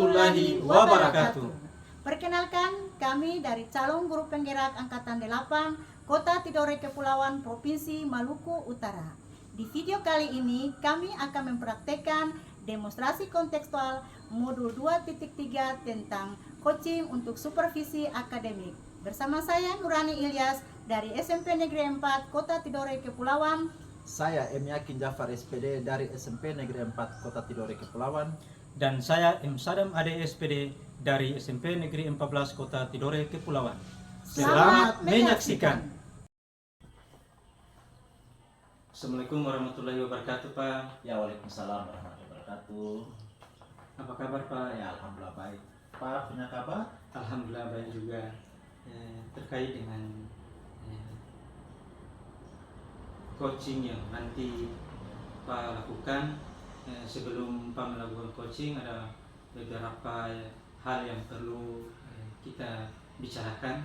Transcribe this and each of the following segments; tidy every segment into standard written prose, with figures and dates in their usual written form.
warahmatullahi wabarakatuh. Perkenalkan, kami dari calon guru penggerak Angkatan 8 Kota Tidore Kepulauan Provinsi Maluku Utara. Di video kali ini kami akan mempraktekkan demonstrasi kontekstual modul 2.3 tentang coaching untuk supervisi akademik. Bersama saya Nurani Ilyas dari SMP Negeri 4 Kota Tidore Kepulauan. Saya M. Yakin Jafar SPD dari SMP Negeri 4 Kota Tidore Kepulauan. Dan saya M. Sadam Ade SPD dari SMP Negeri 14 Kota Tidore Kepulauan. Selamat menyaksikan. Assalamualaikum warahmatullahi wabarakatuh, Pak. Ya, waalaikumsalam warahmatullahi wabarakatuh. Apa kabar, Pak? Ya, alhamdulillah baik. Pak, punya kabar? Alhamdulillah baik juga. Terkait dengan coaching yang nanti Pak lakukan, sebelum Pak melakukan coaching ada beberapa hal yang perlu kita bicarakan.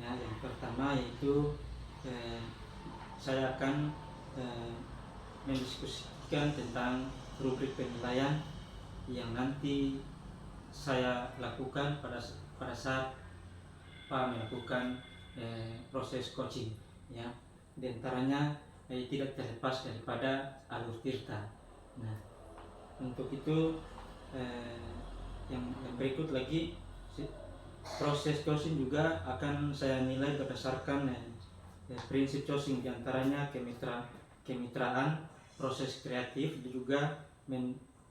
Ya, yang pertama yaitu saya akan mendiskusikan tentang rubrik penilaian yang nanti saya lakukan pada saat Pak melakukan proses coaching. Ya, di antaranya tidak terlepas daripada alur tirta. Nah, untuk itu yang berikut lagi, proses coaching juga akan saya nilai berdasarkan prinsip coaching, diantaranya kemitraan, proses kreatif, dan juga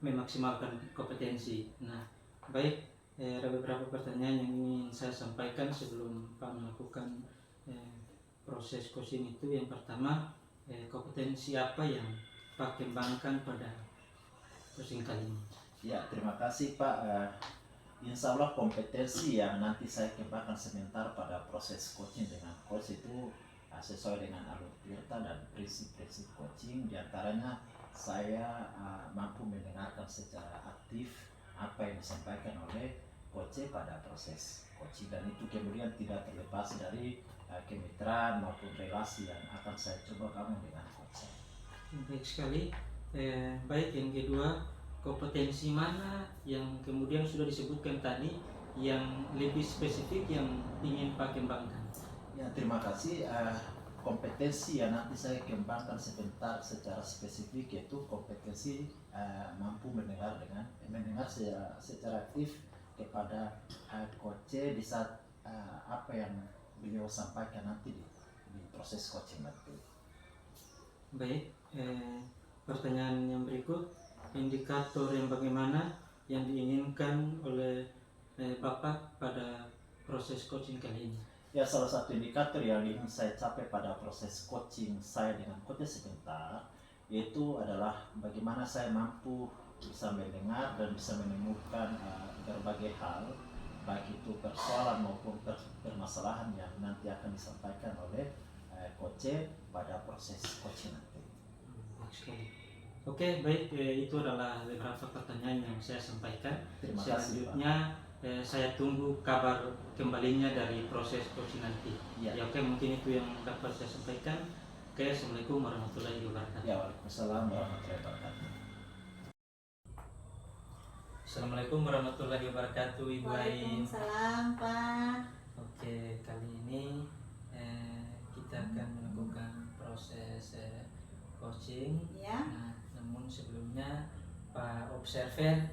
memaksimalkan kompetensi. Nah, baik, ada beberapa pertanyaan yang ingin saya sampaikan sebelum Pak melakukan proses coaching itu. Yang pertama, kompetensi apa yang Pak kembangkan pada coaching kali ini? Ya, terima kasih Pak. Insya Allah kompetensi yang nanti saya kembangkan sebentar pada proses coaching dengan coach itu sesuai dengan alur tirta dan prinsip-prinsip coaching. Di antaranya saya mampu mendengarkan secara aktif apa yang disampaikan oleh coach pada proses coaching, dan itu kemudian tidak terlepas dari kemitraan maupun relasi yang akan saya coba bangun dengan coach. Baik sekali. Baik, yang kedua, kompetensi mana yang kemudian sudah disebutkan tadi yang lebih spesifik yang ingin Pak kembangkan? Ya, terima kasih. Kompetensi yang nanti saya kembangkan sebentar secara spesifik yaitu kompetensi mampu mendengar secara aktif kepada coach di saat apa yang beliau sampaikan nanti di proses coaching nanti. Baik, pertanyaan yang berikut, indikator yang bagaimana yang diinginkan oleh Bapak pada proses coaching kali ini? Ya, salah satu indikator yang ingin saya capai pada proses coaching saya dengan coach sebentar yaitu adalah bagaimana saya mampu bisa mendengar dan bisa menemukan berbagai hal, baik itu persoalan maupun permasalahan yang nanti akan disampaikan oleh coach pada proses coaching nanti. Oke, baik, itu adalah beberapa pertanyaan yang saya sampaikan. Terima kasih, selanjutnya saya tunggu kabar kembalinya dari proses coaching nanti. Ya. Oke, mungkin itu yang dapat saya sampaikan. Oke, assalamualaikum warahmatullahi wabarakatuh. Ya, waalaikumsalam warahmatullahi wabarakatuh. Assalamualaikum warahmatullahi wabarakatuh, Ibu Ain. Waalaikumsalam, Pak. Oke, kali ini kita akan melakukan proses coaching. Ya. Nah, namun sebelumnya Pak Observer,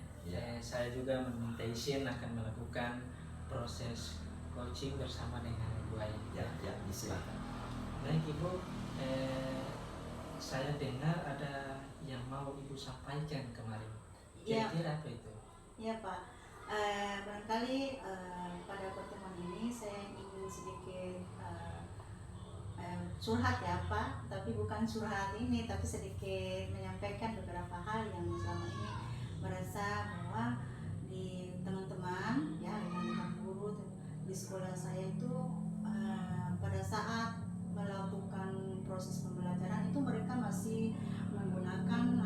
saya juga meminta izin akan melakukan proses coaching bersama dengan Ibu Ain. Ya, silakan. Baik Ibu, saya dengar ada yang mau Ibu sampaikan kemarin. Kira-kira apa itu? Ya Pak, barangkali pada pertemuan ini saya ingin sedikit curhat ya Pak, tapi bukan curhat ini, tapi sedikit menyampaikan beberapa hal yang selama ini merasa bahwa di teman-teman ya dengan guru di sekolah saya itu pada saat melakukan proses pembelajaran itu mereka masih menggunakan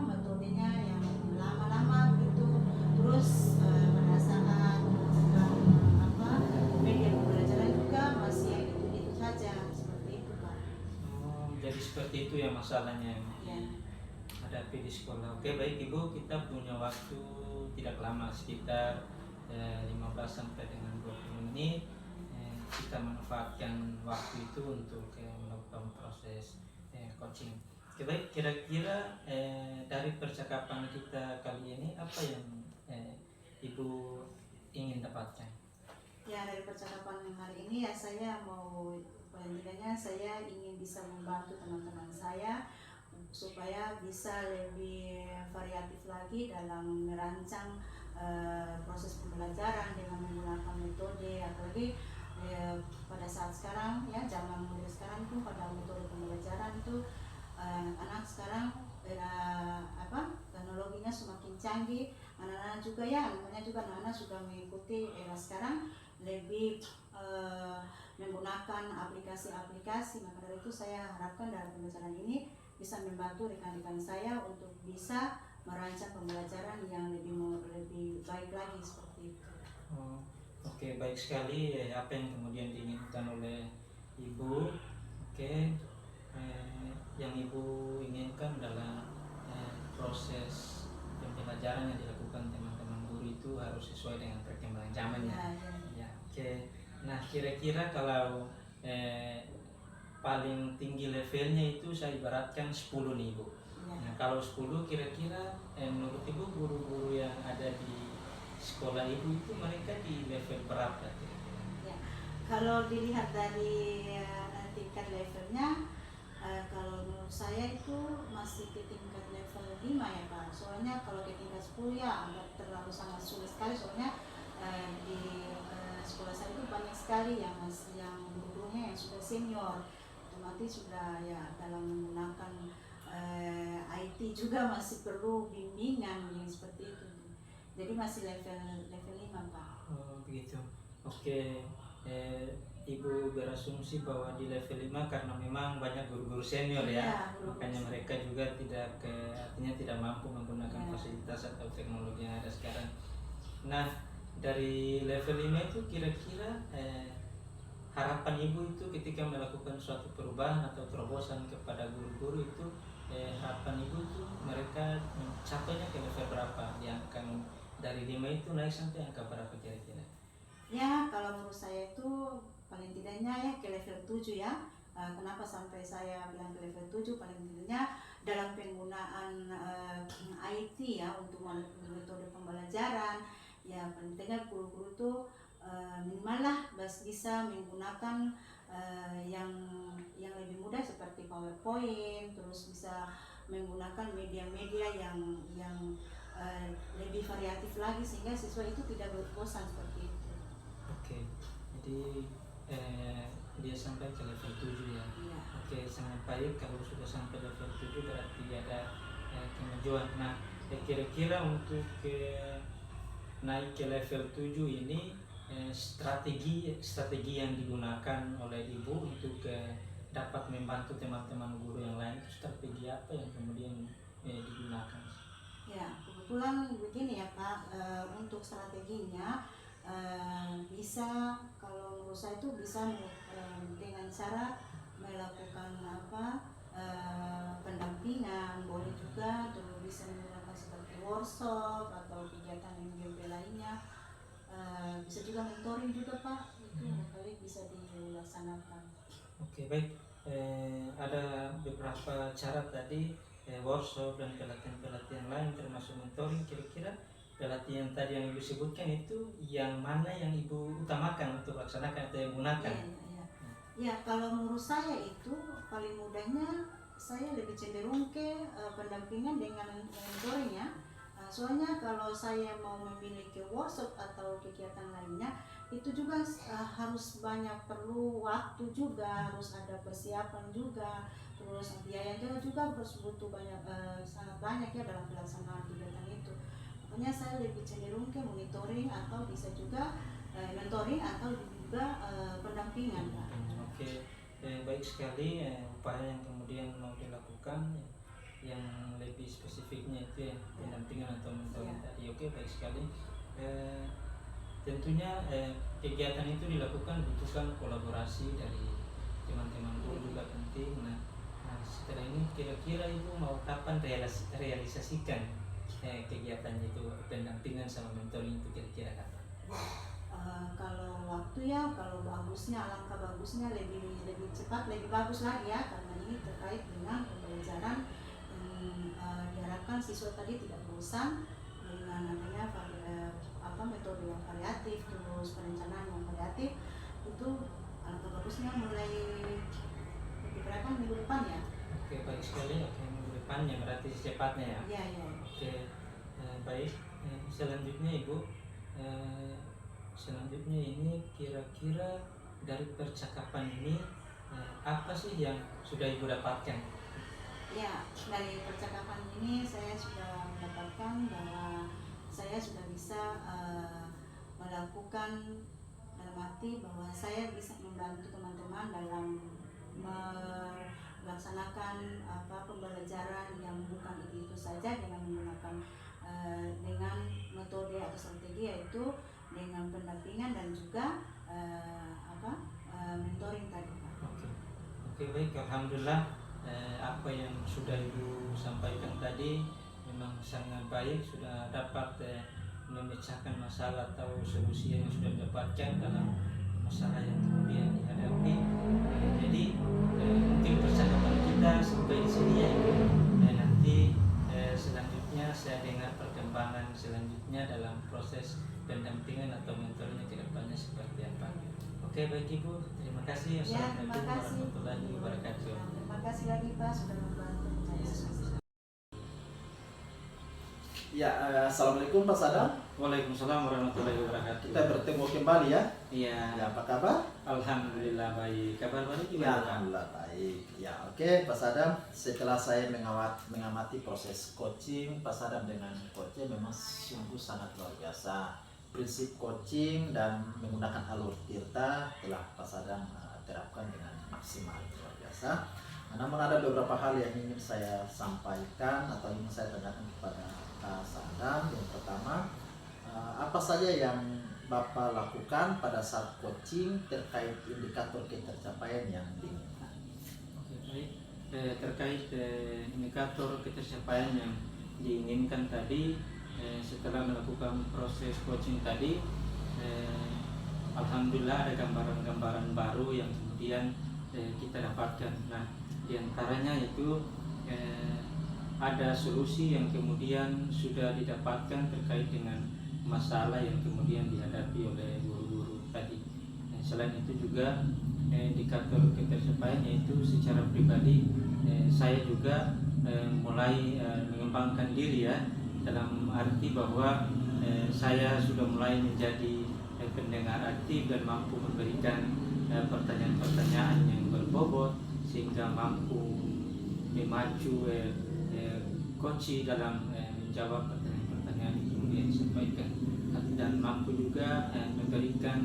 metodenya yang lama-lama begitu, terus pada saat menggunakan media pembelajaran juga masih yang itu saja, seperti itu Pak. Jadi seperti itu ya masalahnya. Ya. Hadapi di sekolah. Oke, baik Ibu, kita punya waktu tidak lama, sekitar 15 sampai dengan 20 menit. Kita manfaatkan waktu itu untuk melakukan proses coaching. Oke, baik, kira-kira dari percakapan kita kali ini apa yang Ibu ingin dapatkan? Ya, dari percakapan hari ini ya saya mau, paling tidaknya saya ingin bisa membantu teman-teman saya supaya bisa lebih variatif lagi dalam merancang proses pembelajaran dengan menggunakan metode, apalagi pada saat sekarang ya, zaman modern sekarang pun pada metode pembelajaran itu anak sekarang teknologinya semakin canggih, anak-anak juga ya, anak-anaknya juga anak-anak sudah mengikuti era sekarang, lebih menggunakan aplikasi-aplikasi. Maka dari itu saya harapkan dalam pembelajaran ini bisa membantu rekan-rekan saya untuk bisa merancang pembelajaran yang lebih baik lagi seperti itu. Oke, baik sekali apa yang kemudian diinginkan oleh Ibu. Oke, yang Ibu inginkan adalah proses pembelajaran yang dilakukan teman-teman guru itu harus sesuai dengan perkembangan zaman ya. Ya, oke. Nah, kira-kira kalau paling tinggi levelnya itu saya ibaratkan 10 nih Ibu. Nah, kalau 10 kira-kira menurut Ibu guru-guru yang ada di sekolah Ibu itu mereka di level berapa? Ya, kalau dilihat dari tingkat levelnya, kalau menurut saya itu masih ke tingkat level 5 ya Pak. Soalnya kalau ke tingkat 10 ya agak terlalu sangat sulit sekali, soalnya di sekolah saya itu banyak sekali yang gurunya yang sudah senior, otomatis sudah ya dalam menggunakan IT juga masih perlu bimbingan yang seperti itu. Jadi masih level 5 Pak. Oh begitu. Oke, Ibu berasumsi bahwa di level 5 karena memang banyak guru-guru senior ya, makanya mereka juga artinya tidak mampu menggunakan fasilitas atau teknologi yang ada sekarang. Nah, dari level 5 itu kira-kira harapan Ibu itu ketika melakukan suatu perubahan atau terobosan kepada guru-guru itu, harapan Ibu itu mereka mencapainya ke level berapa? Yang akan dari 5 itu naik sampai angka berapa kira-kira? Ya, kalau menurut saya itu paling tidaknya ya ke level 7 ya. Kenapa sampai saya bilang ke level 7? Paling tidaknya dalam penggunaan IT ya untuk metode pembelajaran, ya paling tidaknya guru-guru itu minimal lah bisa menggunakan yang lebih mudah seperti PowerPoint, terus bisa menggunakan media-media yang lebih variatif lagi sehingga siswa itu tidak bosan seperti itu. Oke, jadi dia sampai ke level 7 ya. Iya. Oke, sangat baik kalau sudah sampai level 7 berarti ada kemajuan. Nah, kira-kira untuk naik ke level 7 ini strategi yang digunakan oleh Ibu untuk dapat membantu teman-teman guru yang lain itu strategi apa yang kemudian digunakan? Ya, kebetulan begini ya Pak, untuk strateginya bisa, kalau menurut saya itu bisa dengan cara melakukan pendampingan, boleh juga, terus bisa menggunakan seperti workshop atau kegiatan MGP lainnya, bisa juga mentoring juga Pak, itu kali bisa dilaksanakan. Oke, baik. Ada beberapa cara tadi, workshop dan pelatihan-pelatihan lain termasuk mentoring. Kira-kira pelatihan tadi yang Ibu sebutkan itu yang mana yang Ibu utamakan untuk laksanakan atau yang gunakan? Ya, kalau menurut saya itu paling mudahnya saya lebih cenderung ke pendampingan dengan mentoring ya. Soalnya kalau saya mau memiliki workshop atau kegiatan lainnya itu juga harus banyak, perlu waktu juga, harus ada persiapan juga, terus biayanya juga harus butuh banyak, sangat banyak ya dalam pelaksanaan kegiatan itu. Makanya saya lebih cenderung ke monitoring atau bisa juga mentoring atau juga pendampingan Pak. Oke, baik sekali upaya yang kemudian mau dilakukan yang lebih spesifiknya itu ya pendampingan atau mentoring tadi. Oke, baik sekali. Tentunya kegiatan itu dilakukan butuhkan kolaborasi dari teman-teman guru juga penting. Nah, setelah ini kira-kira Ibu mau kapan realisasikan kegiatannya itu pendampingan sama mentoring itu kira-kira kapan? Kalau waktu ya, kalau bagusnya, alangkah bagusnya lebih cepat, lebih bagus lagi ya, karena ini terkait dengan pembelajaran yang diharapkan siswa tadi tidak bosan dengan adanya metode yang variatif, terus perencanaan yang variatif. Itu alangkah bagusnya mulai diperkirakan minggu depan ya. Oke, baik sekali. Oke, minggu depannya berarti secepatnya ya. Iya, iya. Oke, baik. Selanjutnya Ibu, selanjutnya ini kira-kira dari percakapan ini apa sih yang sudah Ibu dapatkan? Ya, dari percakapan ini saya sudah mendapatkan bahwa saya sudah bisa melakukan, dalam arti bahwa saya bisa membantu teman-teman dalam melaksanakan pembelajaran yang bukan itu saja dengan menggunakan dengan metode atau strategi, yaitu dengan pendampingan dan juga mentoring tadi. Oke, baik. Alhamdulillah, apa yang sudah Ibu sampaikan tadi memang sangat baik, sudah dapat memecahkan masalah atau solusi yang sudah didapatkan dalam masalah yang kemudian dihadapi. Jadi mungkin percakapan kita sampai di sini ya Ibu. Nanti selanjutnya saya dengar perkembangan selanjutnya dalam proses pendampingan atau mentoringnya ke depannya seperti apa. Oke, baik Ibu, terima kasih. Assalamualaikum warahmatullahi wabarakatuh. Terima kasih lagi Pak sudah membantu saya. Ya, assalamualaikum Pak Sadam. Waalaikumsalam warahmatullahi wabarakatuh. Kita bertemu kembali ya. Iya. Ya, apa kabar? Alhamdulillah baik. Kabar baik Ya, gimana? alhamdulillah baik. Ya, oke Pak Sadam. Setelah saya mengamati proses coaching Pak Sadam dengan coaching memang sungguh sangat luar biasa. Prinsip coaching dan menggunakan alur Tirta telah Pak Sadam terapkan dengan maksimal, luar biasa. Namun ada beberapa hal yang ingin saya sampaikan atau ingin saya tanyakan kepada Pak Sadam. Yang pertama, apa saja yang Bapak lakukan pada saat coaching terkait indikator ketercapaian yang diinginkan? Oke, baik. Terkait indikator ketercapaian yang diinginkan tadi, setelah melakukan proses coaching tadi, alhamdulillah ada gambaran-gambaran baru yang kemudian kita dapatkan. Nah, diantaranya itu ada solusi yang kemudian sudah didapatkan terkait dengan masalah yang kemudian dihadapi oleh guru-guru tadi. Selain itu juga indikator ketercapaian, yaitu secara pribadi saya juga mulai mengembangkan diri ya, dalam arti bahwa saya sudah mulai menjadi pendengar aktif dan mampu memberikan pertanyaan-pertanyaan yang berbobot sehingga mampu memacu coach dalam menjawab pertanyaan-pertanyaan yang kemudian disampaikan, dan mampu juga memberikan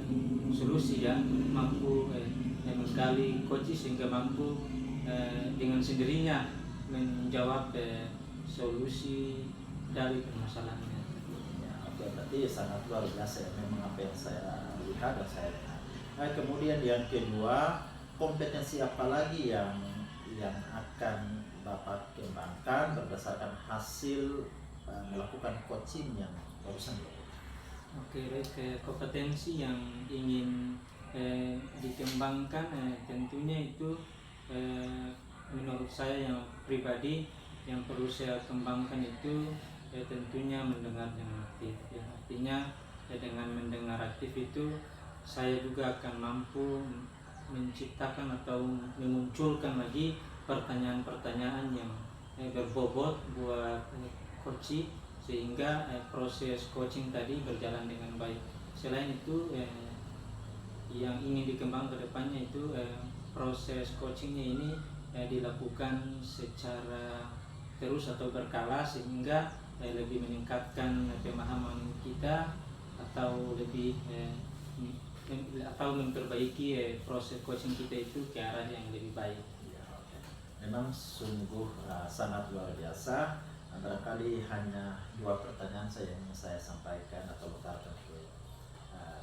solusi ya, mampu menggali coach sehingga mampu dengan sendirinya menjawab solusi dari permasalahannya. Ya, oke, berarti sangat luar biasa ya memang apa yang saya lihat dan saya dengar. Nah, kemudian yang kedua, kompetensi apa lagi yang akan Bapak kembangkan berdasarkan hasil melakukan coaching yang barusan dilakukan? Oke, baik. Kompetensi yang ingin dikembangkan tentunya itu menurut saya yang pribadi yang perlu saya kembangkan itu tentunya mendengar yang aktif ya. Artinya dengan mendengar aktif itu saya juga akan mampu menciptakan atau memunculkan lagi pertanyaan-pertanyaan yang berbobot buat coach sehingga proses coaching tadi berjalan dengan baik. Selain itu yang ingin dikembangkan ke depannya itu proses coachingnya ini dilakukan secara terus atau berkala sehingga lebih meningkatkan pemahaman kita atau lebih atau memperbaiki proses coaching kita itu ke arah yang lebih baik. Ya, oke. Memang sungguh sangat luar biasa. Barangkali hanya dua pertanyaan saya yang saya sampaikan atau lontarkan ke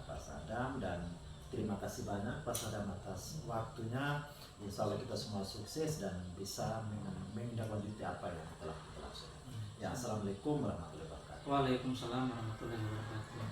Pak Sadam, dan terima kasih banyak Pak Sadam atas waktunya. Insya Allah kita semua sukses dan bisa menindaklanjuti apa yang telah kita lakukan. Ya, assalamualaikum warahmatullahi wabarakatuh. Waalaikumsalam warahmatullahi wabarakatuh.